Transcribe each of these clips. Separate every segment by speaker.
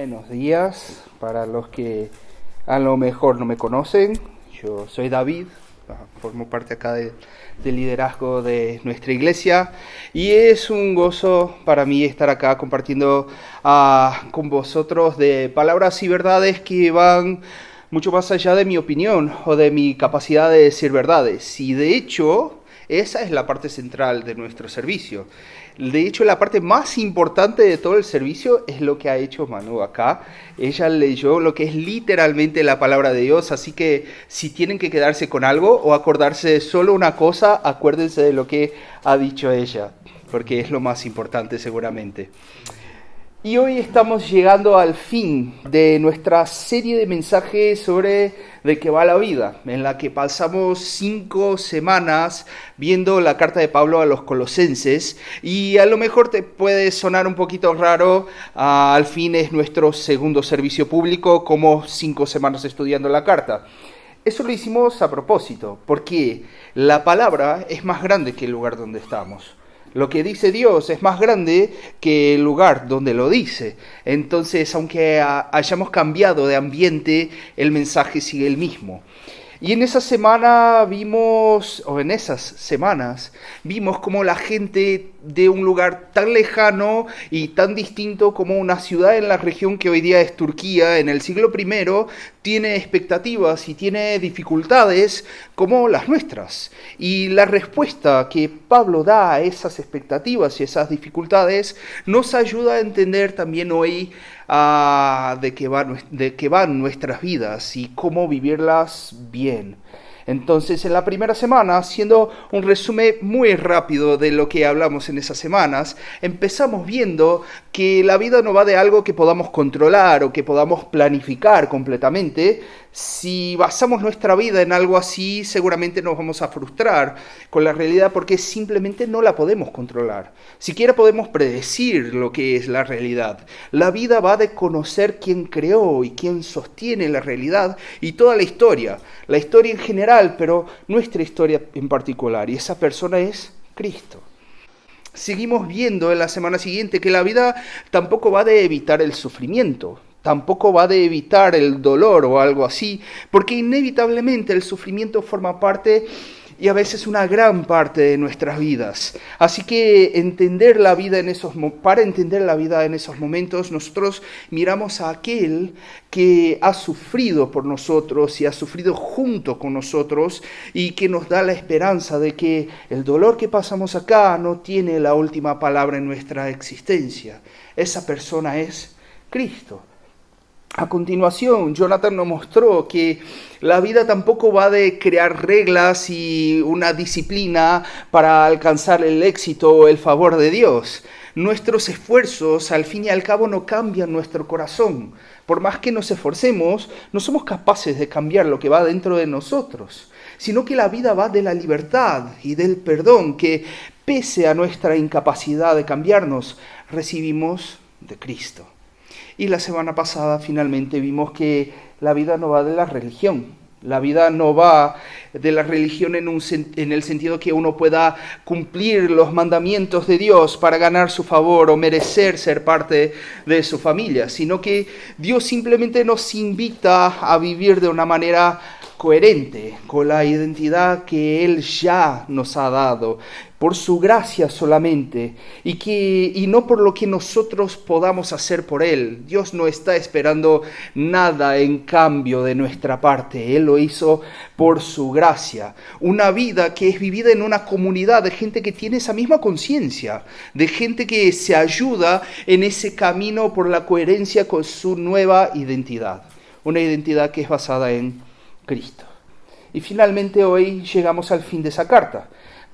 Speaker 1: Buenos días para los que a lo mejor no me conocen. Yo soy David, formo parte acá del liderazgo de nuestra iglesia y es un gozo para mí estar acá compartiendo con vosotros de palabras y verdades que van mucho más allá de mi opinión o de mi capacidad de decir verdades. Y de hecho, esa es la parte central de nuestro servicio. De hecho, la parte más importante de todo el servicio es lo que ha hecho Manu acá. Ella leyó lo que es literalmente la palabra de Dios, así que si tienen que quedarse con algo o acordarse de solo una cosa, acuérdense de lo que ha dicho ella, porque es lo más importante seguramente. Y hoy estamos llegando al fin de nuestra serie de mensajes sobre de qué va la vida, en la que pasamos 5 semanas viendo la carta de Pablo a los Colosenses, y a lo mejor te puede sonar un poquito raro, al fin es nuestro segundo servicio público, como 5 semanas estudiando la carta. Eso lo hicimos a propósito, porque la palabra es más grande que el lugar donde estamos. Lo que dice Dios es más grande que el lugar donde lo dice. Entonces, aunque hayamos cambiado de ambiente, el mensaje sigue el mismo. Y en esa semana en esas semanas, vimos cómo la gente de un lugar tan lejano y tan distinto como una ciudad en la región que hoy día es Turquía, en el siglo I, tiene expectativas y tiene dificultades como las nuestras. Y la respuesta que Pablo da a esas expectativas y esas dificultades nos ayuda a entender también hoy de qué van nuestras vidas y cómo vivirlas bien. Entonces, en la primera semana, haciendo un resumen muy rápido de lo que hablamos en esas semanas, empezamos viendo que la vida no va de algo que podamos controlar o que podamos planificar completamente. Si basamos nuestra vida en algo así, seguramente nos vamos a frustrar con la realidad porque simplemente no la podemos controlar. Siquiera podemos predecir lo que es la realidad. La vida va de conocer quién creó y quién sostiene la realidad y toda la historia en general, pero nuestra historia en particular, y esa persona es Cristo. Seguimos viendo en la semana siguiente que la vida tampoco va de evitar el sufrimiento, tampoco va de evitar el dolor o algo así, porque inevitablemente el sufrimiento forma parte y a veces una gran parte de nuestras vidas. Así que para entender la vida en esos momentos, nosotros miramos a aquel que ha sufrido por nosotros y ha sufrido junto con nosotros y que nos da la esperanza de que el dolor que pasamos acá no tiene la última palabra en nuestra existencia. Esa persona es Cristo. A continuación, Jonathan nos mostró que la vida tampoco va de crear reglas y una disciplina para alcanzar el éxito o el favor de Dios. Nuestros esfuerzos, al fin y al cabo, no cambian nuestro corazón. Por más que nos esforcemos, no somos capaces de cambiar lo que va dentro de nosotros, sino que la vida va de la libertad y del perdón que, pese a nuestra incapacidad de cambiarnos, recibimos de Cristo. Y la semana pasada finalmente vimos que la vida no va de la religión. La vida no va de la religión en el sentido que uno pueda cumplir los mandamientos de Dios para ganar su favor o merecer ser parte de su familia, sino que Dios simplemente nos invita a vivir de una manera coherente con la identidad que Él ya nos ha dado, por su gracia solamente, y no por lo que nosotros podamos hacer por Él. Dios no está esperando nada en cambio de nuestra parte. Él lo hizo por su gracia. Una vida que es vivida en una comunidad de gente que tiene esa misma conciencia, de gente que se ayuda en ese camino por la coherencia con su nueva identidad. Una identidad que es basada en Cristo. Y finalmente hoy llegamos al fin de esa carta.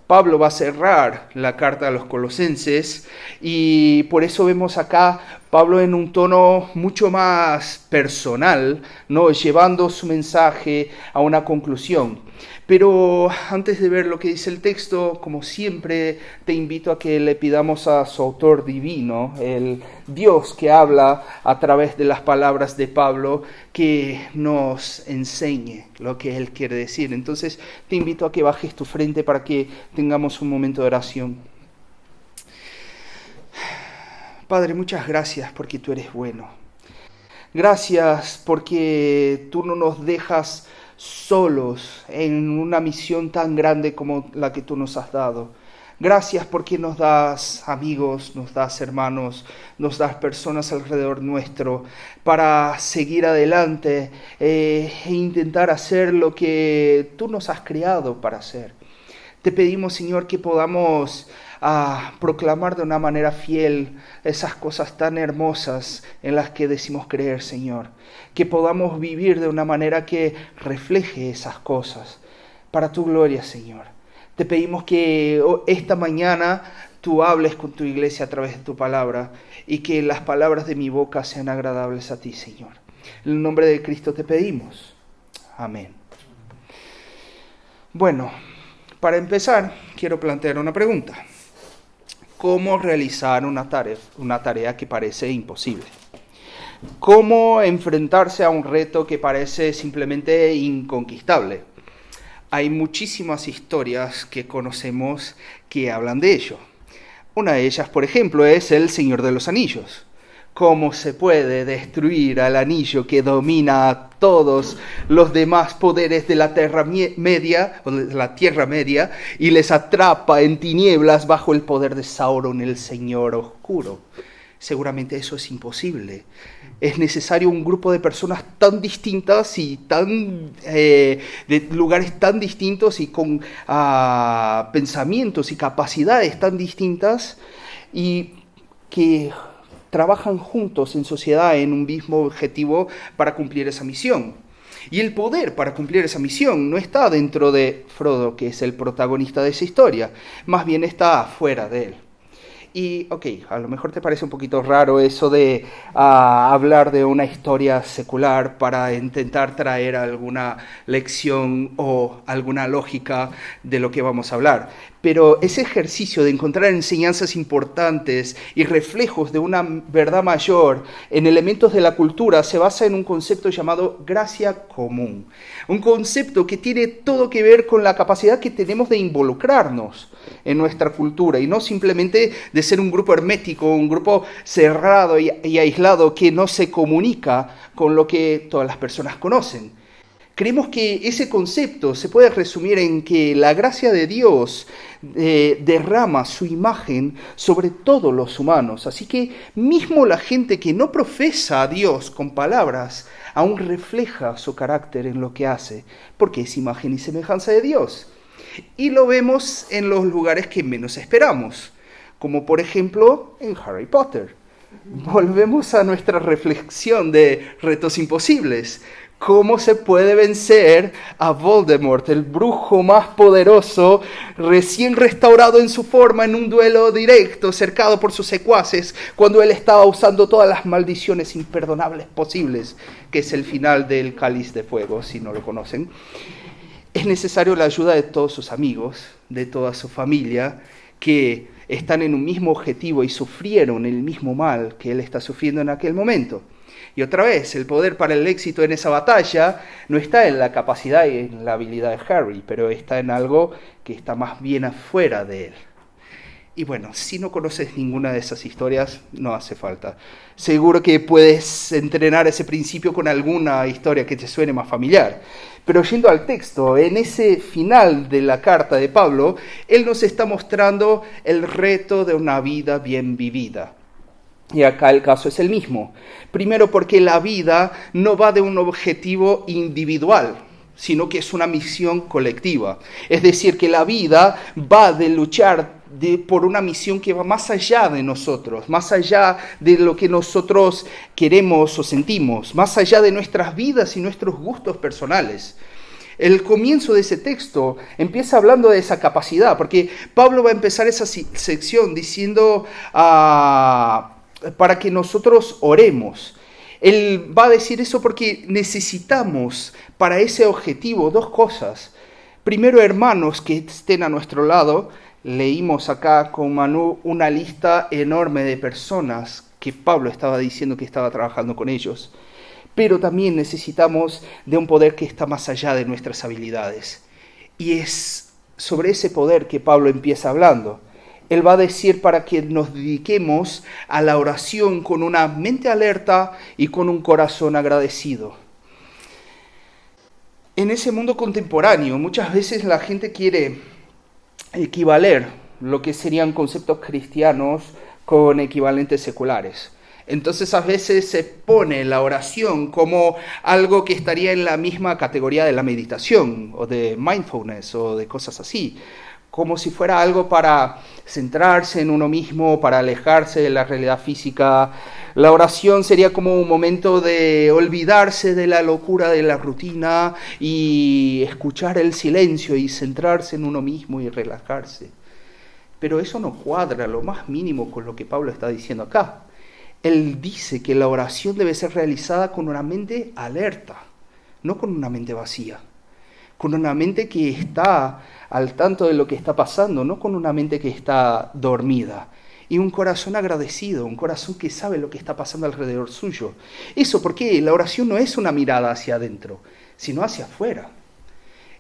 Speaker 1: Pablo va a cerrar la carta a los Colosenses y por eso vemos acá Pablo en un tono mucho más personal, ¿no? Llevando su mensaje a una conclusión. Pero antes de ver lo que dice el texto, como siempre, te invito a que le pidamos a su autor divino, el Dios que habla a través de las palabras de Pablo, que nos enseñe lo que Él quiere decir. Entonces, te invito a que bajes tu frente para que tengamos un momento de oración. Padre, muchas gracias porque tú eres bueno. Gracias porque tú no nos dejas solos en una misión tan grande como la que tú nos has dado. Gracias porque nos das amigos, nos das hermanos, nos das personas alrededor nuestro para seguir adelante e intentar hacer lo que tú nos has creado para hacer. Te pedimos, Señor, que podamos proclamar de una manera fiel esas cosas tan hermosas en las que decimos creer, Señor. Que podamos vivir de una manera que refleje esas cosas para tu gloria, Señor. Te pedimos que esta mañana tú hables con tu iglesia a través de tu palabra y que las palabras de mi boca sean agradables a ti, Señor. En el nombre de Cristo te pedimos. Amén. Bueno, para empezar, quiero plantear una pregunta. ¿Cómo realizar una tarea que parece imposible? ¿Cómo enfrentarse a un reto que parece simplemente inconquistable? Hay muchísimas historias que conocemos que hablan de ello. Una de ellas, por ejemplo, es El Señor de los Anillos. ¿Cómo se puede destruir al anillo que domina a todos los demás poderes de la Tierra Media y les atrapa en tinieblas bajo el poder de Sauron, el Señor Oscuro? Seguramente eso es imposible. Es necesario un grupo de personas tan distintas y de lugares tan distintos y con pensamientos y capacidades tan distintas y que trabajan juntos en sociedad en un mismo objetivo para cumplir esa misión. Y el poder para cumplir esa misión no está dentro de Frodo, que es el protagonista de esa historia, más bien está afuera de él. Y, a lo mejor te parece un poquito raro eso de hablar de una historia secular para intentar traer alguna lección o alguna lógica de lo que vamos a hablar. Pero ese ejercicio de encontrar enseñanzas importantes y reflejos de una verdad mayor en elementos de la cultura se basa en un concepto llamado gracia común. Un concepto que tiene todo que ver con la capacidad que tenemos de involucrarnos en nuestra cultura y no simplemente de ser un grupo hermético, un grupo cerrado y aislado que no se comunica con lo que todas las personas conocen. Creemos que ese concepto se puede resumir en que la gracia de Dios derrama su imagen sobre todos los humanos. Así que mismo la gente que no profesa a Dios con palabras, aún refleja su carácter en lo que hace, porque es imagen y semejanza de Dios. Y lo vemos en los lugares que menos esperamos, como por ejemplo en Harry Potter. Volvemos a nuestra reflexión de retos imposibles. ¿Cómo se puede vencer a Voldemort, el brujo más poderoso, recién restaurado en su forma en un duelo directo, cercado por sus secuaces, cuando él estaba usando todas las maldiciones imperdonables posibles, que es el final del Cáliz de Fuego, si no lo conocen? Es necesario la ayuda de todos sus amigos, de toda su familia, que están en un mismo objetivo y sufrieron el mismo mal que él está sufriendo en aquel momento. Y otra vez, el poder para el éxito en esa batalla no está en la capacidad y en la habilidad de Harry, pero está en algo que está más bien afuera de él. Y bueno, si no conoces ninguna de esas historias, no hace falta. Seguro que puedes entrenar ese principio con alguna historia que te suene más familiar. Pero yendo al texto, en ese final de la carta de Pablo, él nos está mostrando el reto de una vida bien vivida. Y acá el caso es el mismo. Primero porque la vida no va de un objetivo individual, sino que es una misión colectiva. Es decir, que la vida va de luchar por una misión que va más allá de nosotros, más allá de lo que nosotros queremos o sentimos, más allá de nuestras vidas y nuestros gustos personales. El comienzo de ese texto empieza hablando de esa capacidad, porque Pablo va a empezar esa sección diciendo para que nosotros oremos. Él va a decir eso porque necesitamos para ese objetivo dos cosas. Primero, hermanos que estén a nuestro lado. Leímos acá con Manu una lista enorme de personas que Pablo estaba diciendo que estaba trabajando con ellos. Pero también necesitamos de un poder que está más allá de nuestras habilidades. Y es sobre ese poder que Pablo empieza hablando. Él va a decir para que nos dediquemos a la oración con una mente alerta y con un corazón agradecido. En ese mundo contemporáneo, muchas veces la gente quiere equivaler lo que serían conceptos cristianos con equivalentes seculares. Entonces a veces se pone la oración como algo que estaría en la misma categoría de la meditación o de mindfulness o de cosas así, como si fuera algo para centrarse en uno mismo, para alejarse de la realidad física. La oración sería como un momento de olvidarse de la locura de la rutina y escuchar el silencio y centrarse en uno mismo y relajarse. Pero eso no cuadra lo más mínimo con lo que Pablo está diciendo acá. Él dice que la oración debe ser realizada con una mente alerta, no con una mente vacía, con una mente que está al tanto de lo que está pasando, no con una mente que está dormida. Y un corazón agradecido, un corazón que sabe lo que está pasando alrededor suyo. Eso porque la oración no es una mirada hacia adentro, sino hacia afuera.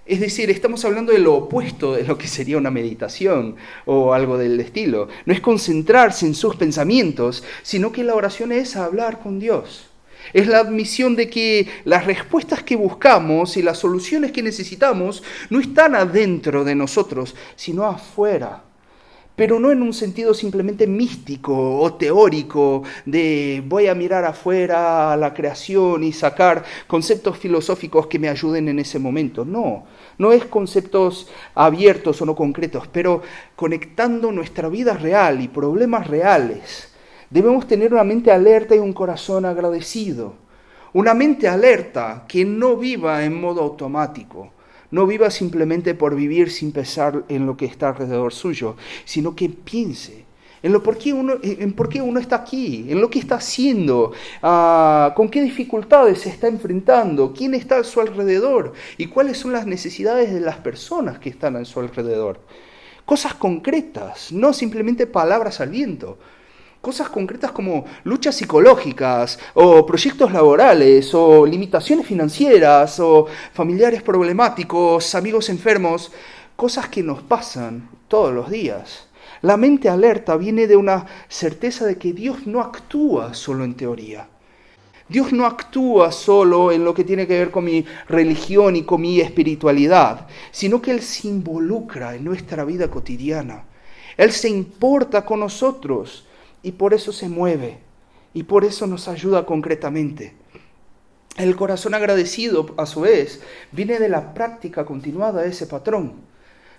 Speaker 1: Es decir, estamos hablando de lo opuesto de lo que sería una meditación o algo del estilo. No es concentrarse en sus pensamientos, sino que la oración es hablar con Dios. Es la admisión de que las respuestas que buscamos y las soluciones que necesitamos no están adentro de nosotros, sino afuera. Pero no en un sentido simplemente místico o teórico de voy a mirar afuera a la creación y sacar conceptos filosóficos que me ayuden en ese momento. No es conceptos abiertos o no concretos, pero conectando nuestra vida real y problemas reales. Debemos tener una mente alerta y un corazón agradecido. Una mente alerta que no viva en modo automático. No viva simplemente por vivir sin pensar en lo que está alrededor suyo, sino que piense en por qué uno está aquí, en lo que está haciendo, con qué dificultades se está enfrentando, quién está a su alrededor y cuáles son las necesidades de las personas que están a su alrededor. Cosas concretas, no simplemente palabras al viento. Cosas concretas como luchas psicológicas, o proyectos laborales, o limitaciones financieras, o familiares problemáticos, amigos enfermos, cosas que nos pasan todos los días. La mente alerta viene de una certeza de que Dios no actúa solo en teoría. Dios no actúa solo en lo que tiene que ver con mi religión y con mi espiritualidad, sino que Él se involucra en nuestra vida cotidiana. Él se importa con nosotros. Y por eso se mueve, y por eso nos ayuda concretamente. El corazón agradecido, a su vez, viene de la práctica continuada de ese patrón.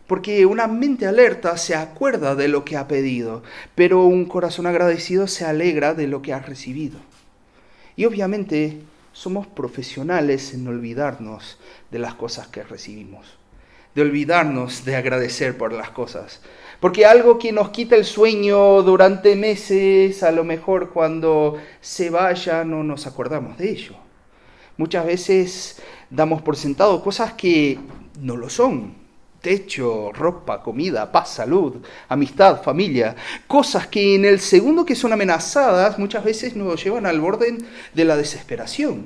Speaker 1: Porque una mente alerta se acuerda de lo que ha pedido, pero un corazón agradecido se alegra de lo que ha recibido. Y obviamente somos profesionales en olvidarnos de las cosas que recibimos, de olvidarnos de agradecer por las cosas. Porque algo que nos quita el sueño durante meses, a lo mejor cuando se vaya no nos acordamos de ello. Muchas veces damos por sentado cosas que no lo son. Techo, ropa, comida, paz, salud, amistad, familia. Cosas que en el segundo que son amenazadas muchas veces nos llevan al borde de la desesperación.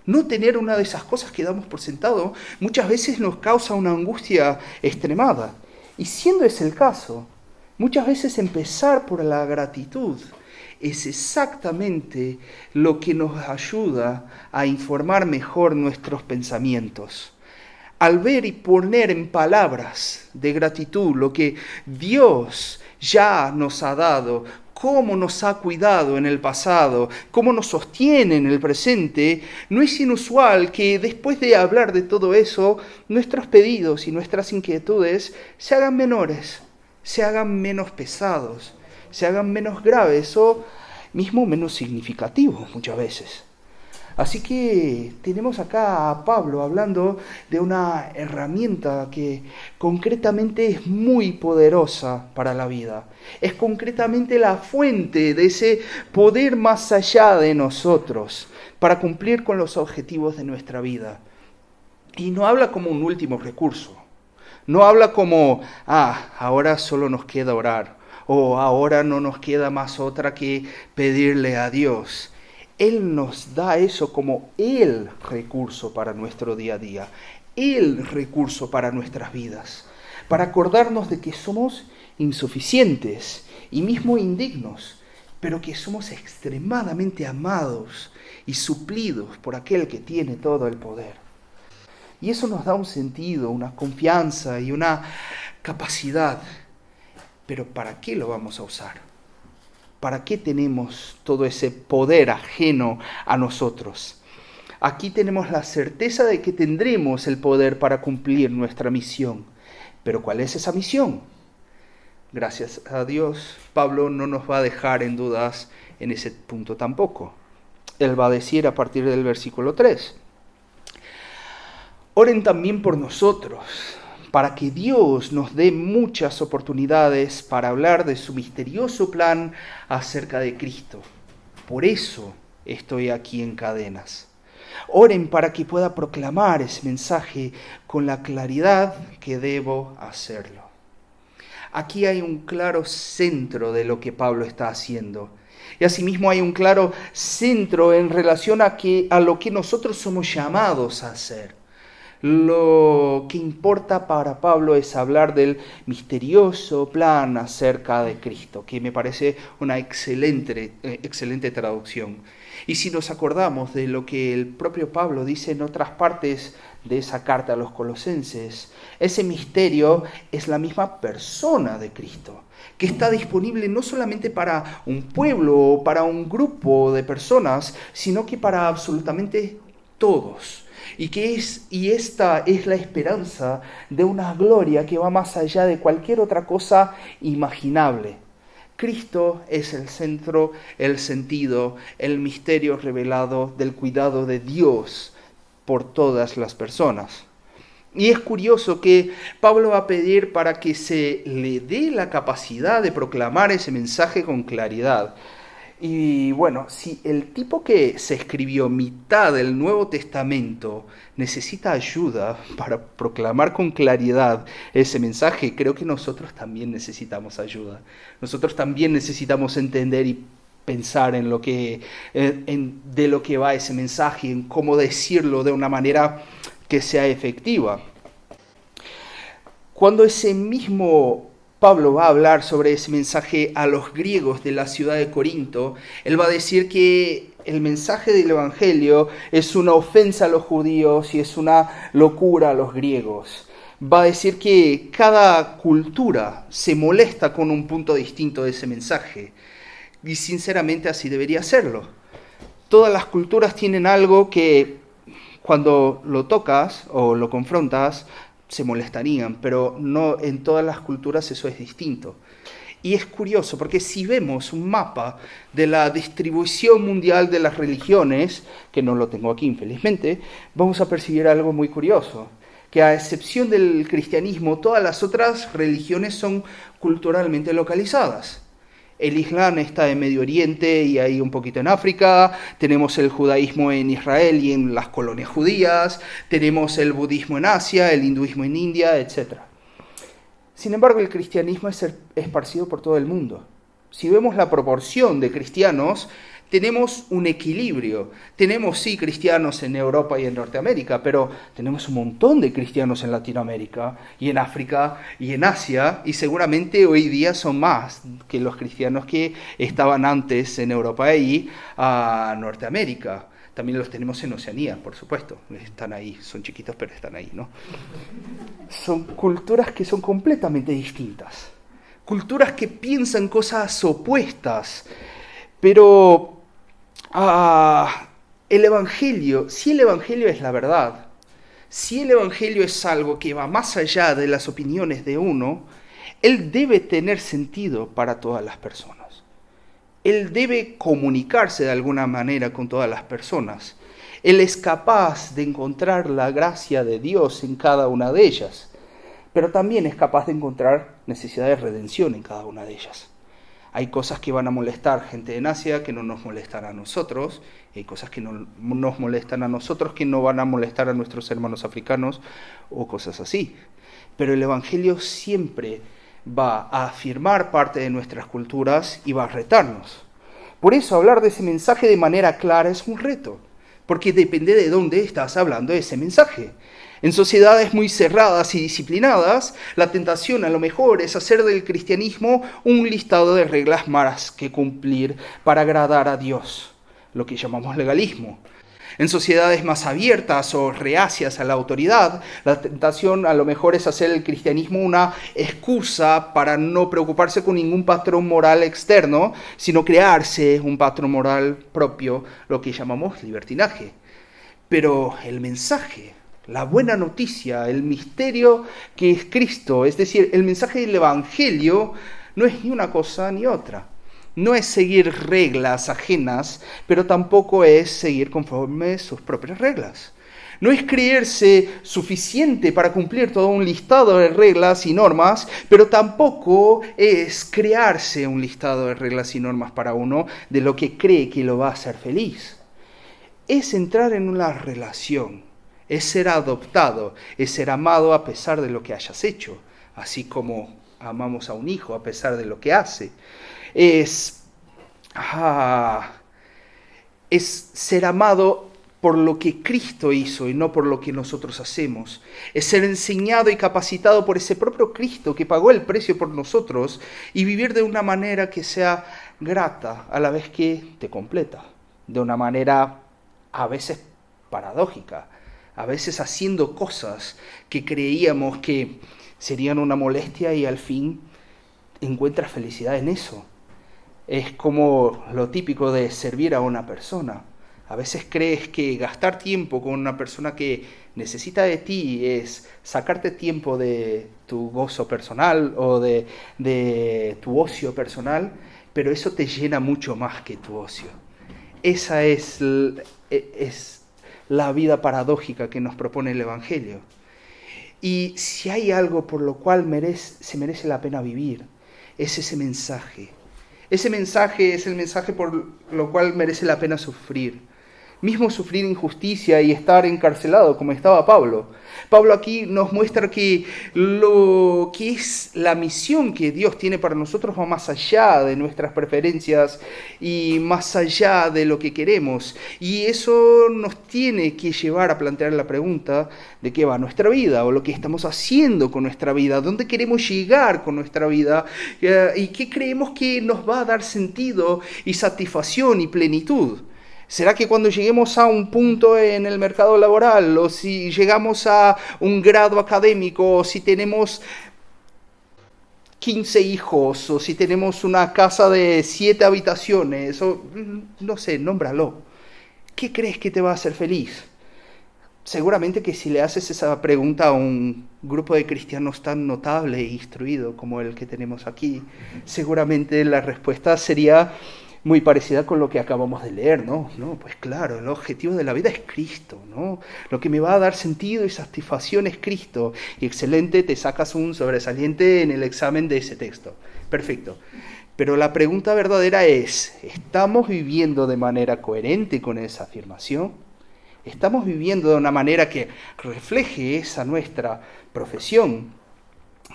Speaker 1: No tener una de esas cosas que damos por sentado muchas veces nos causa una angustia extremada. Y siendo ese el caso, muchas veces empezar por la gratitud es exactamente lo que nos ayuda a informar mejor nuestros pensamientos. Al ver y poner en palabras de gratitud lo que Dios ya nos ha dado, cómo nos ha cuidado en el pasado, cómo nos sostiene en el presente, no es inusual que después de hablar de todo eso, nuestros pedidos y nuestras inquietudes se hagan menores, se hagan menos pesados, se hagan menos graves o mismo menos significativos muchas veces. Así que tenemos acá a Pablo hablando de una herramienta que concretamente es muy poderosa para la vida. Es concretamente la fuente de ese poder más allá de nosotros para cumplir con los objetivos de nuestra vida. Y no habla como un último recurso. No habla como, ahora solo nos queda orar. O ahora no nos queda más otra que pedirle a Dios. Él nos da eso como el recurso para nuestro día a día, el recurso para nuestras vidas, para acordarnos de que somos insuficientes y mismo indignos, pero que somos extremadamente amados y suplidos por aquel que tiene todo el poder. Y eso nos da un sentido, una confianza y una capacidad. Pero ¿para qué lo vamos a usar? ¿Para qué tenemos todo ese poder ajeno a nosotros? Aquí tenemos la certeza de que tendremos el poder para cumplir nuestra misión. Pero ¿cuál es esa misión? Gracias a Dios, Pablo no nos va a dejar en dudas en ese punto tampoco. Él va a decir a partir del versículo 3, oren también por nosotros, para que Dios nos dé muchas oportunidades para hablar de su misterioso plan acerca de Cristo. Por eso estoy aquí en cadenas. Oren para que pueda proclamar ese mensaje con la claridad que debo hacerlo. Aquí hay un claro centro de lo que Pablo está haciendo. Y asimismo hay un claro centro en relación a lo que nosotros somos llamados a hacer. Lo que importa para Pablo es hablar del misterioso plan acerca de Cristo, que me parece una excelente traducción. Y si nos acordamos de lo que el propio Pablo dice en otras partes de esa carta a los Colosenses, ese misterio es la misma persona de Cristo, que está disponible no solamente para un pueblo o para un grupo de personas, sino que para absolutamente todos. Y esta es la esperanza de una gloria que va más allá de cualquier otra cosa imaginable. Cristo es el centro, el sentido, el misterio revelado del cuidado de Dios por todas las personas. Y es curioso que Pablo va a pedir para que se le dé la capacidad de proclamar ese mensaje con claridad. Y bueno, si el tipo que se escribió mitad del Nuevo Testamento necesita ayuda para proclamar con claridad ese mensaje, creo que nosotros también necesitamos ayuda. Nosotros también necesitamos entender y pensar en de lo que va ese mensaje, en cómo decirlo de una manera que sea efectiva. Cuando ese mismo Pablo va a hablar sobre ese mensaje a los griegos de la ciudad de Corinto, él va a decir que el mensaje del Evangelio es una ofensa a los judíos y es una locura a los griegos. Va a decir que cada cultura se molesta con un punto distinto de ese mensaje. Y sinceramente así debería serlo. Todas las culturas tienen algo que cuando lo tocas o lo confrontas, se molestarían, pero no en todas las culturas eso es distinto. Y es curioso, porque si vemos un mapa de la distribución mundial de las religiones, que no lo tengo aquí infelizmente, vamos a percibir algo muy curioso, que a excepción del cristianismo, todas las otras religiones son culturalmente localizadas. El Islam está en Medio Oriente y ahí un poquito en África, tenemos el judaísmo en Israel y en las colonias judías, tenemos el budismo en Asia, el hinduismo en India, etc. Sin embargo, el cristianismo es esparcido por todo el mundo. Si vemos la proporción de cristianos, tenemos un equilibrio. Tenemos, sí, cristianos en Europa y en Norteamérica, pero tenemos un montón de cristianos en Latinoamérica y en África y en Asia, y seguramente hoy día son más que los cristianos que estaban antes en Europa y Norteamérica. También los tenemos en Oceanía, por supuesto. Están ahí, son chiquitos, pero están ahí, ¿no? Son culturas que son completamente distintas. Culturas que piensan cosas opuestas. Pero el Evangelio, si el Evangelio es la verdad, si el Evangelio es algo que va más allá de las opiniones de uno, él debe tener sentido para todas las personas. Él debe comunicarse de alguna manera con todas las personas. Él es capaz de encontrar la gracia de Dios en cada una de ellas, pero también es capaz de encontrar necesidad de redención en cada una de ellas. Hay cosas que van a molestar gente en Asia que no nos molestan a nosotros, y hay cosas que no nos molestan a nosotros que no van a molestar a nuestros hermanos africanos o cosas así. Pero el Evangelio siempre va a afirmar parte de nuestras culturas y va a retarnos. Por eso hablar de ese mensaje de manera clara es un reto, porque depende de dónde estás hablando ese mensaje. En sociedades muy cerradas y disciplinadas, la tentación a lo mejor es hacer del cristianismo un listado de reglas más que cumplir para agradar a Dios, lo que llamamos legalismo. En sociedades más abiertas o reacias a la autoridad, la tentación a lo mejor es hacer el cristianismo una excusa para no preocuparse con ningún patrón moral externo, sino crearse un patrón moral propio, lo que llamamos libertinaje. Pero el mensaje, la buena noticia, el misterio que es Cristo, es decir, el mensaje del Evangelio, no es ni una cosa ni otra. No es seguir reglas ajenas, pero tampoco es seguir conforme sus propias reglas. No es creerse suficiente para cumplir todo un listado de reglas y normas, pero tampoco es crearse un listado de reglas y normas para uno de lo que cree que lo va a hacer feliz. Es entrar en una relación, es ser adoptado, es ser amado a pesar de lo que hayas hecho, así como amamos a un hijo a pesar de lo que hace. Es ser amado por lo que Cristo hizo y no por lo que nosotros hacemos. Es ser enseñado y capacitado por ese propio Cristo que pagó el precio por nosotros y vivir de una manera que sea grata a la vez que te completa. De una manera a veces paradójica, a veces haciendo cosas que creíamos que serían una molestia y al fin encuentras felicidad en eso. Es como lo típico de servir a una persona. A veces crees que gastar tiempo con una persona que necesita de ti es sacarte tiempo de tu gozo personal o de tu ocio personal, pero eso te llena mucho más que tu ocio. Esa es la vida paradójica que nos propone el Evangelio. Y si hay algo por lo cual se merece la pena vivir, es ese mensaje. Ese mensaje es el mensaje por lo cual merece la pena sufrir. Mismo sufrir injusticia y estar encarcelado, como estaba Pablo. Pablo aquí nos muestra que lo que es la misión que Dios tiene para nosotros va más allá de nuestras preferencias y más allá de lo que queremos. Y eso nos tiene que llevar a plantear la pregunta de qué va nuestra vida o lo que estamos haciendo con nuestra vida, dónde queremos llegar con nuestra vida y qué creemos que nos va a dar sentido y satisfacción y plenitud. ¿Será que cuando lleguemos a un punto en el mercado laboral, o si llegamos a un grado académico, o si tenemos 15 hijos, o si tenemos una casa de 7 habitaciones, o no sé, nómbralo? ¿Qué crees que te va a hacer feliz? Seguramente que si le haces esa pregunta a un grupo de cristianos tan notable e instruido como el que tenemos aquí, seguramente la respuesta sería muy parecida con lo que acabamos de leer, ¿no? No, pues claro, el objetivo de la vida es Cristo, ¿no? Lo que me va a dar sentido y satisfacción es Cristo. Y excelente, te sacas un sobresaliente en el examen de ese texto. Perfecto. Pero la pregunta verdadera es, ¿estamos viviendo de manera coherente con esa afirmación? ¿Estamos viviendo de una manera que refleje esa nuestra profesión?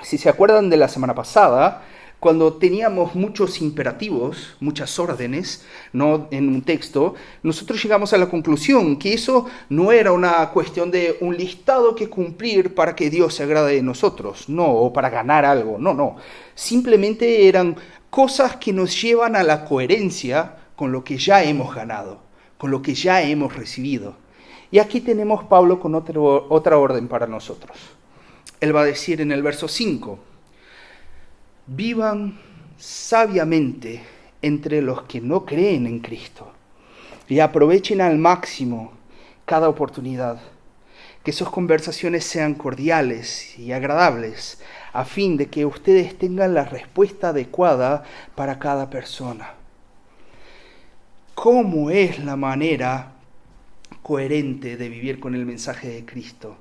Speaker 1: Si se acuerdan de la semana pasada, cuando teníamos muchos imperativos, muchas órdenes, ¿no?, en un texto, nosotros llegamos a la conclusión que eso no era una cuestión de un listado que cumplir para que Dios se agrade de nosotros, no, o para ganar algo, no. Simplemente eran cosas que nos llevan a la coherencia con lo que ya hemos ganado, con lo que ya hemos recibido. Y aquí tenemos Pablo con otra orden para nosotros. Él va a decir en el verso 5, vivan sabiamente entre los que no creen en Cristo y aprovechen al máximo cada oportunidad. Que sus conversaciones sean cordiales y agradables a fin de que ustedes tengan la respuesta adecuada para cada persona. ¿Cómo es la manera coherente de vivir con el mensaje de Cristo?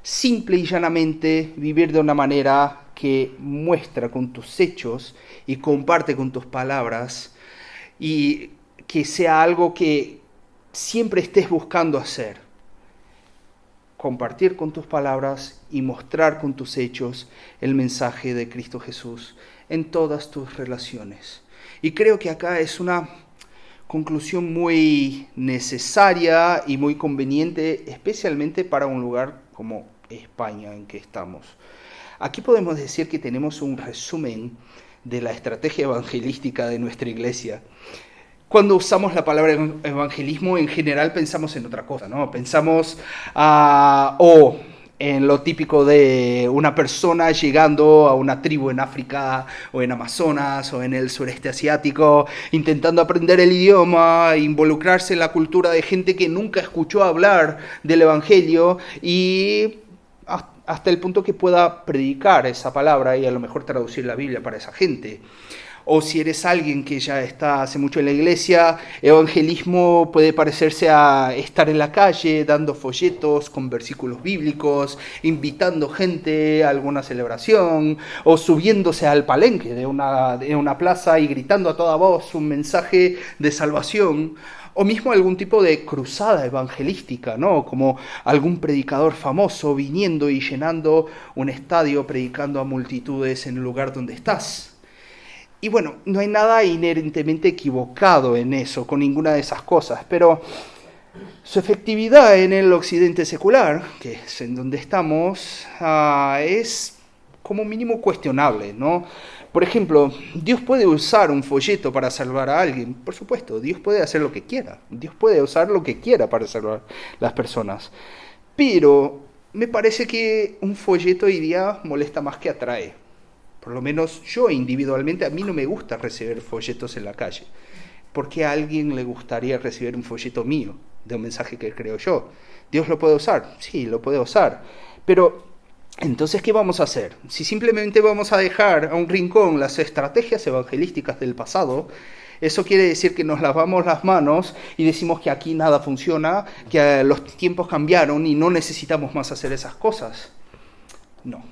Speaker 1: Simple y llanamente vivir de una manera que muestra con tus hechos y comparte con tus palabras y que sea algo que siempre estés buscando hacer. Compartir con tus palabras y mostrar con tus hechos el mensaje de Cristo Jesús en todas tus relaciones. Y creo que acá es una conclusión muy necesaria y muy conveniente, especialmente para un lugar como España en que estamos. Aquí podemos decir que tenemos un resumen de la estrategia evangelística de nuestra iglesia. Cuando usamos la palabra evangelismo, en general pensamos en otra cosa, ¿no? Pensamos en lo típico de una persona llegando a una tribu en África o en Amazonas o en el sureste asiático, intentando aprender el idioma, involucrarse en la cultura de gente que nunca escuchó hablar del evangelio y hasta el punto que pueda predicar esa palabra y a lo mejor traducir la Biblia para esa gente. O si eres alguien que ya está hace mucho en la iglesia, evangelismo puede parecerse a estar en la calle dando folletos con versículos bíblicos, invitando gente a alguna celebración, o subiéndose al palenque de una plaza y gritando a toda voz un mensaje de salvación, o mismo algún tipo de cruzada evangelística, ¿no? Como algún predicador famoso viniendo y llenando un estadio predicando a multitudes en el lugar donde estás. Y bueno, no hay nada inherentemente equivocado en eso, con ninguna de esas cosas, pero su efectividad en el occidente secular, que es en donde estamos, es como mínimo cuestionable, ¿no? Por ejemplo, Dios puede usar un folleto para salvar a alguien, por supuesto, Dios puede hacer lo que quiera, Dios puede usar lo que quiera para salvar a las personas, pero me parece que un folleto hoy día molesta más que atrae. Por lo menos yo individualmente, a mí no me gusta recibir folletos en la calle. ¿Por qué a alguien le gustaría recibir un folleto mío de un mensaje que creo yo? ¿Dios lo puede usar? Sí, lo puede usar. Pero, entonces, ¿qué vamos a hacer? Si simplemente vamos a dejar a un rincón las estrategias evangelísticas del pasado, eso quiere decir que nos lavamos las manos y decimos que aquí nada funciona, que los tiempos cambiaron y no necesitamos más hacer esas cosas. No.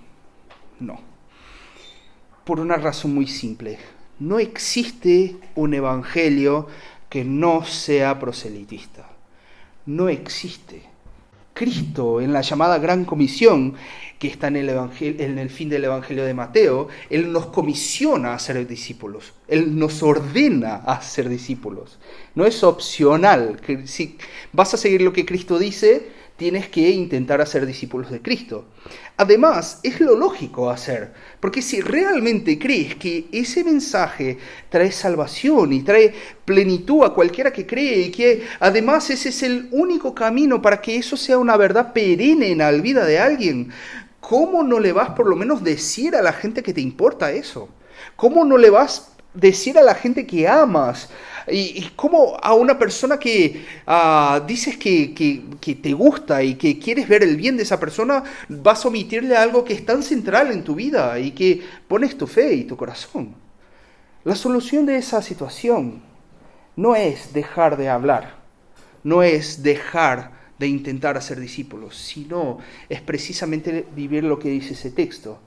Speaker 1: Por una razón muy simple. No existe un evangelio que no sea proselitista. No existe. Cristo, en la llamada Gran Comisión, que está en el fin del Evangelio de Mateo, Él nos comisiona a ser discípulos. Él nos ordena a ser discípulos. No es opcional. Si vas a seguir lo que Cristo dice, tienes que intentar hacer discípulos de Cristo. Además, es lo lógico hacer, porque si realmente crees que ese mensaje trae salvación y trae plenitud a cualquiera que cree, y que además ese es el único camino para que eso sea una verdad perenne en la vida de alguien, ¿cómo no le vas por lo menos decir a la gente que te importa eso? ¿Cómo no le vas decir a la gente que amas? Y cómo a una persona que dices que te gusta y que quieres ver el bien de esa persona, vas a omitirle algo que es tan central en tu vida y que pones tu fe y tu corazón. La solución de esa situación no es dejar de hablar, no es dejar de intentar hacer discípulos, sino es precisamente vivir lo que dice ese texto.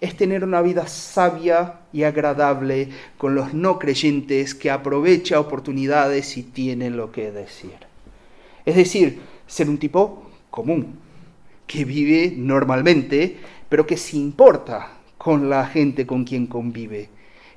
Speaker 1: Es tener una vida sabia y agradable con los no creyentes que aprovecha oportunidades y tiene lo que decir. Es decir, ser un tipo común, que vive normalmente, pero que se importa con la gente con quien convive,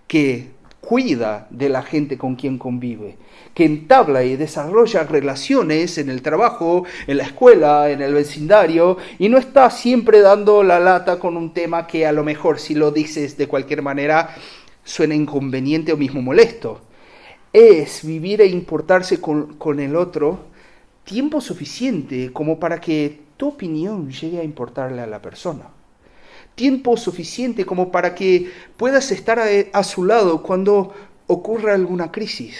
Speaker 1: que cuida de la gente con quien convive, que entabla y desarrolla relaciones en el trabajo, en la escuela, en el vecindario, y no está siempre dando la lata con un tema que a lo mejor si lo dices de cualquier manera suena inconveniente o mismo molesto. Es vivir e importarse con el otro tiempo suficiente como para que tu opinión llegue a importarle a la persona. Tiempo suficiente como para que puedas estar a su lado cuando ocurra alguna crisis,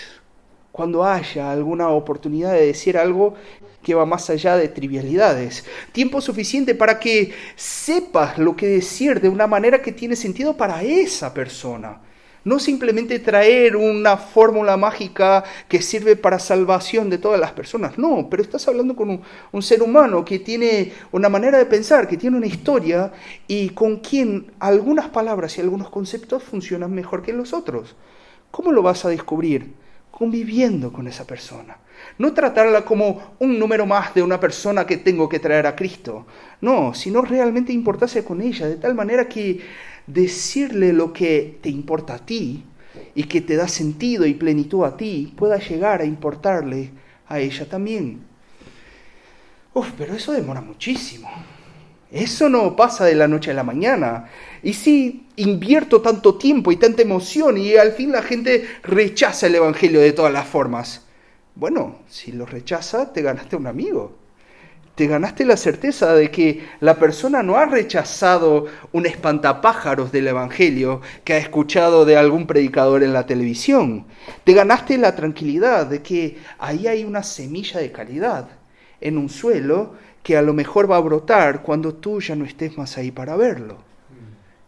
Speaker 1: cuando haya alguna oportunidad de decir algo que va más allá de trivialidades. Tiempo suficiente para que sepas lo que decir de una manera que tiene sentido para esa persona. No simplemente traer una fórmula mágica que sirve para salvación de todas las personas. No, pero estás hablando con un ser humano que tiene una manera de pensar, que tiene una historia y con quien algunas palabras y algunos conceptos funcionan mejor que los otros. ¿Cómo lo vas a descubrir? Conviviendo con esa persona. No tratarla como un número más de una persona que tengo que traer a Cristo. No, sino realmente importarse con ella de tal manera que decirle lo que te importa a ti y que te da sentido y plenitud a ti, pueda llegar a importarle a ella también. Pero eso demora muchísimo. Eso no pasa de la noche a la mañana. Y si invierto tanto tiempo y tanta emoción y al fin la gente rechaza el Evangelio de todas las formas. Bueno, si lo rechaza, te ganaste un amigo. Te ganaste la certeza de que la persona no ha rechazado un espantapájaros del Evangelio que ha escuchado de algún predicador en la televisión. Te ganaste la tranquilidad de que ahí hay una semilla de calidad en un suelo que a lo mejor va a brotar cuando tú ya no estés más ahí para verlo.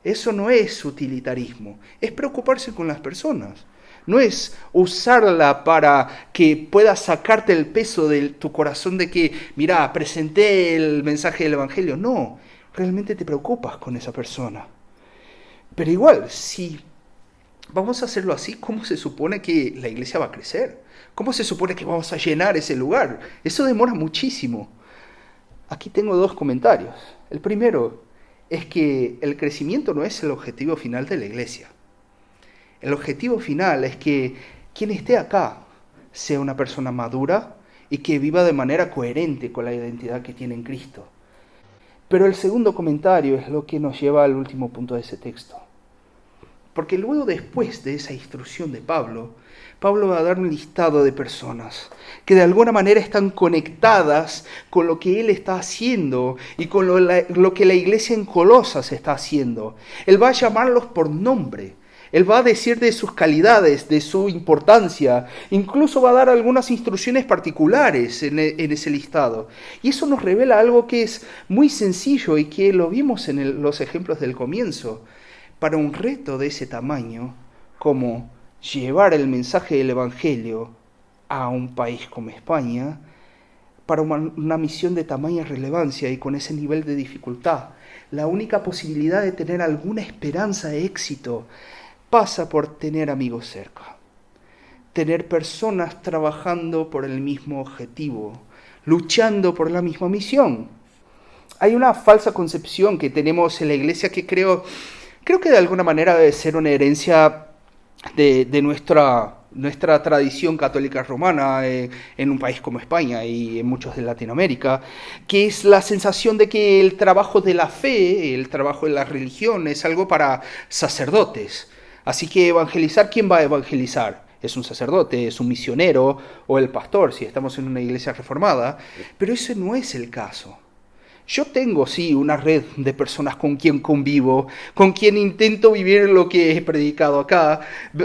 Speaker 1: Eso no es utilitarismo, es preocuparse con las personas. No es usarla para que pueda sacarte el peso de tu corazón de que, mira, presenté el mensaje del Evangelio. No, realmente te preocupas con esa persona. Pero igual, si vamos a hacerlo así, ¿cómo se supone que la iglesia va a crecer? ¿Cómo se supone que vamos a llenar ese lugar? Eso demora muchísimo. Aquí tengo 2 comentarios. El primero es que el crecimiento no es el objetivo final de la iglesia. El objetivo final es que quien esté acá sea una persona madura y que viva de manera coherente con la identidad que tiene en Cristo. Pero el segundo comentario es lo que nos lleva al último punto de ese texto. Porque luego, después de esa instrucción de Pablo va a dar un listado de personas que de alguna manera están conectadas con lo que él está haciendo y con lo que la iglesia en Colosas está haciendo. Él va a llamarlos por nombre. Él va a decir de sus calidades, de su importancia. Incluso va a dar algunas instrucciones particulares en ese listado. Y eso nos revela algo que es muy sencillo y que lo vimos en los ejemplos del comienzo. Para un reto de ese tamaño, como llevar el mensaje del Evangelio a un país como España, para una misión de tamaña relevancia y con ese nivel de dificultad, la única posibilidad de tener alguna esperanza de éxito pasa por tener amigos cerca, tener personas trabajando por el mismo objetivo, luchando por la misma misión. Hay una falsa concepción que tenemos en la iglesia que creo que de alguna manera debe ser una herencia de nuestra tradición católica romana en un país como España y en muchos de Latinoamérica, que es la sensación de que el trabajo de la fe, el trabajo de la religión es algo para sacerdotes. Así que evangelizar, ¿quién va a evangelizar? Es un sacerdote, es un misionero o el pastor, si estamos en una iglesia reformada, pero ese no es el caso. Yo tengo, sí, una red de personas con quien convivo, con quien intento vivir lo que he predicado acá.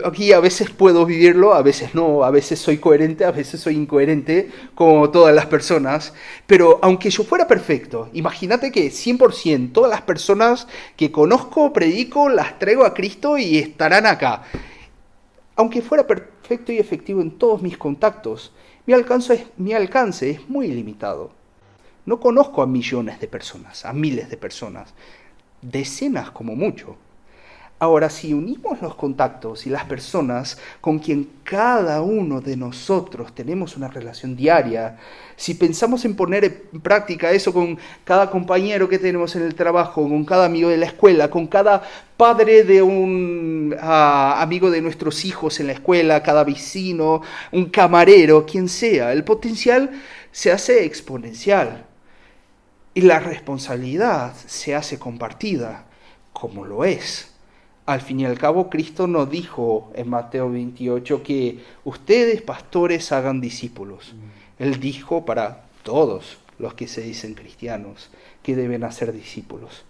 Speaker 1: Aquí a veces puedo vivirlo, a veces no, a veces soy coherente, a veces soy incoherente, como todas las personas. Pero aunque yo fuera perfecto, imagínate que 100% todas las personas que conozco, predico, las traigo a Cristo y estarán acá. Aunque fuera perfecto y efectivo en todos mis contactos, mi alcance es muy limitado. No conozco a millones de personas, a miles de personas, decenas como mucho. Ahora, si unimos los contactos y las personas con quien cada uno de nosotros tenemos una relación diaria, si pensamos en poner en práctica eso con cada compañero que tenemos en el trabajo, con cada amigo de la escuela, con cada padre de un amigo de nuestros hijos en la escuela, cada vecino, un camarero, quien sea, el potencial se hace exponencial. Y la responsabilidad se hace compartida, como lo es. Al fin y al cabo, Cristo nos dijo en Mateo 28 que ustedes, pastores, hagan discípulos. Él dijo para todos los que se dicen cristianos que deben hacer discípulos.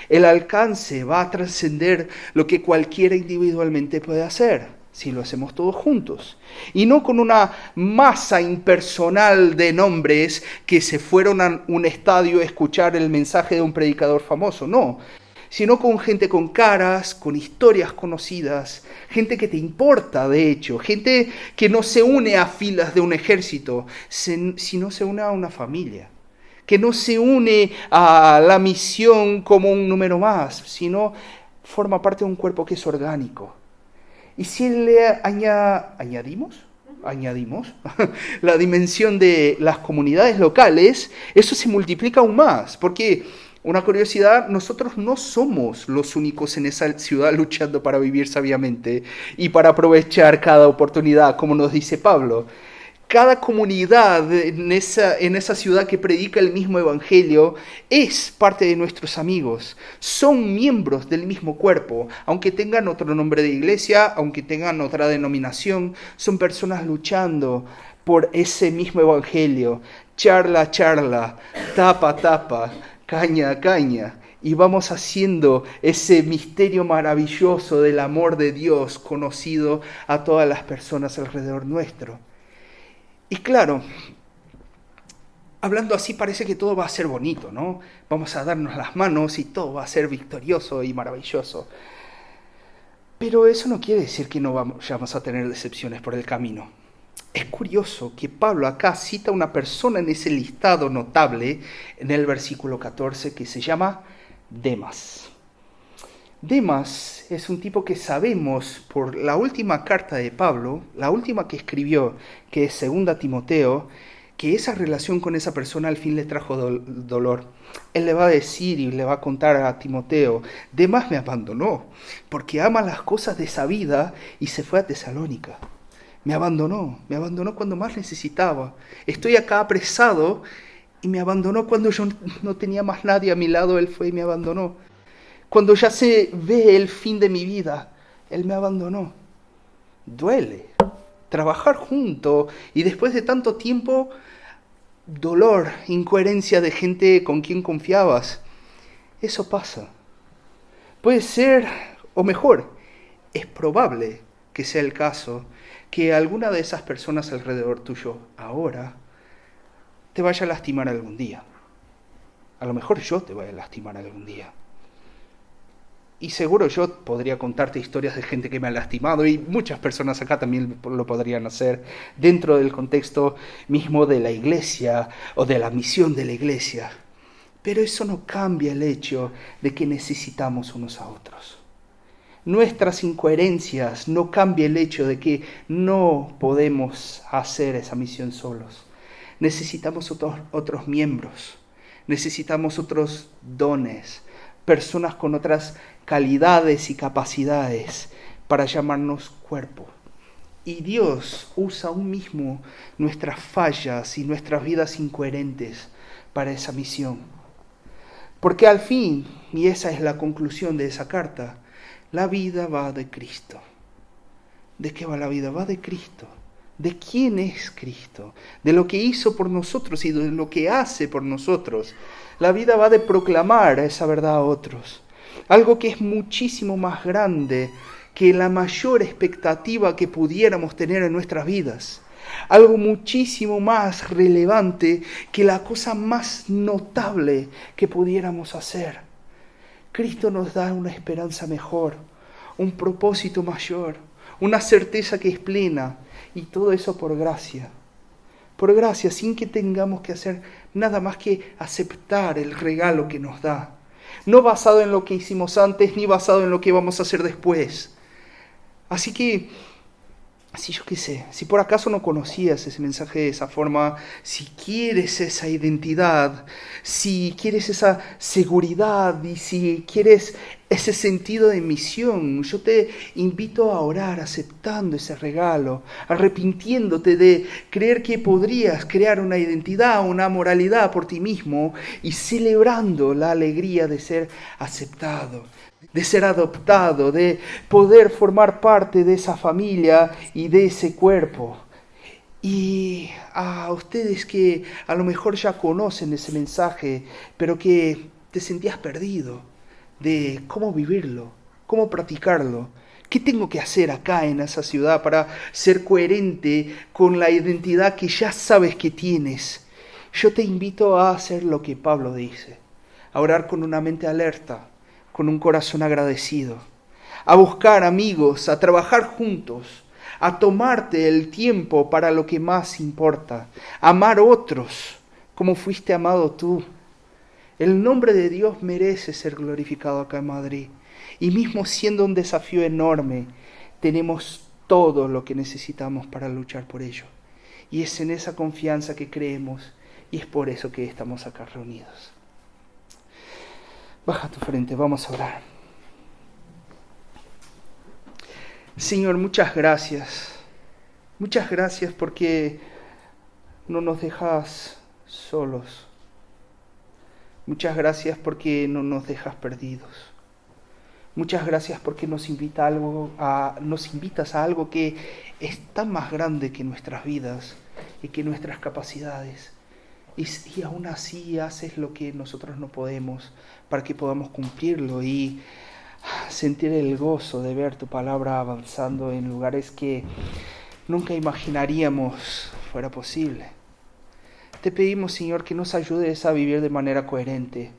Speaker 1: El alcance va a trascender lo que cualquiera individualmente puede hacer, si lo hacemos todos juntos, y no con una masa impersonal de nombres que se fueron a un estadio a escuchar el mensaje de un predicador famoso, no, sino con gente con caras, con historias conocidas, gente que te importa, de hecho, gente que no se une a filas de un ejército, sino se une a una familia, que no se une a la misión como un número más, sino forma parte de un cuerpo que es orgánico. Y si le añadimos la dimensión de las comunidades locales, eso se multiplica aún más, porque Una curiosidad, nosotros no somos los únicos en esa ciudad luchando para vivir sabiamente y para aprovechar cada oportunidad, como nos dice Pablo. Cada comunidad en esa ciudad que predica el mismo evangelio es parte de nuestros amigos. Son miembros del mismo cuerpo. Aunque tengan otro nombre de iglesia, aunque tengan otra denominación, son personas luchando por ese mismo evangelio. Charla, charla, tapa, tapa, caña, caña. Y vamos haciendo ese misterio maravilloso del amor de Dios conocido a todas las personas alrededor nuestro. Y claro, hablando así parece que todo va a ser bonito, ¿no? Vamos a darnos las manos y todo va a ser victorioso y maravilloso. Pero eso no quiere decir que no vamos a tener decepciones por el camino. Es curioso que Pablo acá cita a una persona en ese listado notable en el versículo 14 que se llama Demas. Demas es un tipo que sabemos por la última carta de Pablo, la última que escribió, que es 2 Timoteo, que esa relación con esa persona al fin le trajo dolor. Él le va a decir y le va a contar a Timoteo, Demas me abandonó, porque ama las cosas de esa vida y se fue a Tesalónica. Me abandonó cuando más necesitaba. Estoy acá apresado y me abandonó cuando yo no tenía más nadie a mi lado, él fue y me abandonó. Cuando ya se ve el fin de mi vida, él me abandonó. Duele. Trabajar junto y después de tanto tiempo, dolor, incoherencia de gente con quien confiabas. Eso pasa. Puede ser, o mejor, es probable que sea el caso, que alguna de esas personas alrededor tuyo ahora te vaya a lastimar algún día. A lo mejor yo te voy a lastimar algún día. Y seguro yo podría contarte historias de gente que me ha lastimado y muchas personas acá también lo podrían hacer dentro del contexto mismo de la iglesia o de la misión de la iglesia. Pero eso no cambia el hecho de que necesitamos unos a otros. Nuestras incoherencias no cambia el hecho de que no podemos hacer esa misión solos. Necesitamos otros miembros, necesitamos otros dones, personas con otras calidades y capacidades para llamarnos cuerpo. Y Dios usa aún mismo nuestras fallas y nuestras vidas incoherentes para esa misión. Porque al fin, y esa es la conclusión de esa carta, la vida va de Cristo. ¿De qué va la vida? Va de Cristo. ¿De quién es Cristo? De lo que hizo por nosotros y de lo que hace por nosotros. La vida va de proclamar esa verdad a otros. Algo que es muchísimo más grande que la mayor expectativa que pudiéramos tener en nuestras vidas. Algo muchísimo más relevante que la cosa más notable que pudiéramos hacer. Cristo nos da una esperanza mejor, un propósito mayor, una certeza que es plena, y todo eso por gracia. Por gracia, sin que tengamos que hacer nada más que aceptar el regalo que nos da. No basado en lo que hicimos antes, ni basado en lo que vamos a hacer después. Así que, si por acaso no conocías ese mensaje de esa forma, si quieres esa identidad, si quieres esa seguridad y si quieres ese sentido de misión, yo te invito a orar aceptando ese regalo, arrepintiéndote de creer que podrías crear una identidad, una moralidad por ti mismo y celebrando la alegría de ser aceptado, de ser adoptado, de poder formar parte de esa familia y de ese cuerpo. Y a ustedes que a lo mejor ya conocen ese mensaje, pero que te sentías perdido de cómo vivirlo, cómo practicarlo, qué tengo que hacer acá en esa ciudad para ser coherente con la identidad que ya sabes que tienes. Yo te invito a hacer lo que Pablo dice, a orar con una mente alerta, con un corazón agradecido, a buscar amigos, a trabajar juntos, a tomarte el tiempo para lo que más importa, a amar a otros como fuiste amado tú. El nombre de Dios merece ser glorificado acá en Madrid. Y mismo siendo un desafío enorme, tenemos todo lo que necesitamos para luchar por ello. Y es en esa confianza que creemos y es por eso que estamos acá reunidos. Baja tu frente, vamos a orar. Señor, muchas gracias. Muchas gracias porque no nos dejas solos. Muchas gracias porque no nos dejas perdidos. Muchas gracias porque nos invitas a algo que es tan más grande que nuestras vidas y que nuestras capacidades. Y aún así haces lo que nosotros no podemos para que podamos cumplirlo y sentir el gozo de ver tu palabra avanzando en lugares que nunca imaginaríamos fuera posible. Te pedimos, Señor, que nos ayudes a vivir de manera coherente.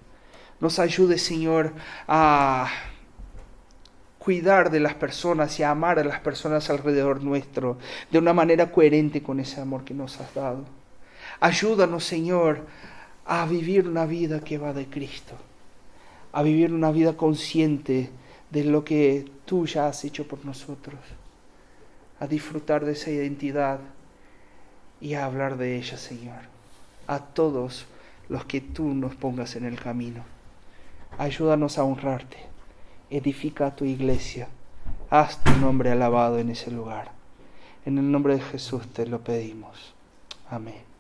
Speaker 1: Nos ayudes, Señor, a cuidar de las personas y a amar a las personas alrededor nuestro de una manera coherente con ese amor que nos has dado. Ayúdanos, Señor, a vivir una vida que va de Cristo, a vivir una vida consciente de lo que tú ya has hecho por nosotros, a disfrutar de esa identidad y a hablar de ella, Señor, a todos los que tú nos pongas en el camino. Ayúdanos a honrarte, edifica a tu iglesia, haz tu nombre alabado en ese lugar. En el nombre de Jesús te lo pedimos. Amén.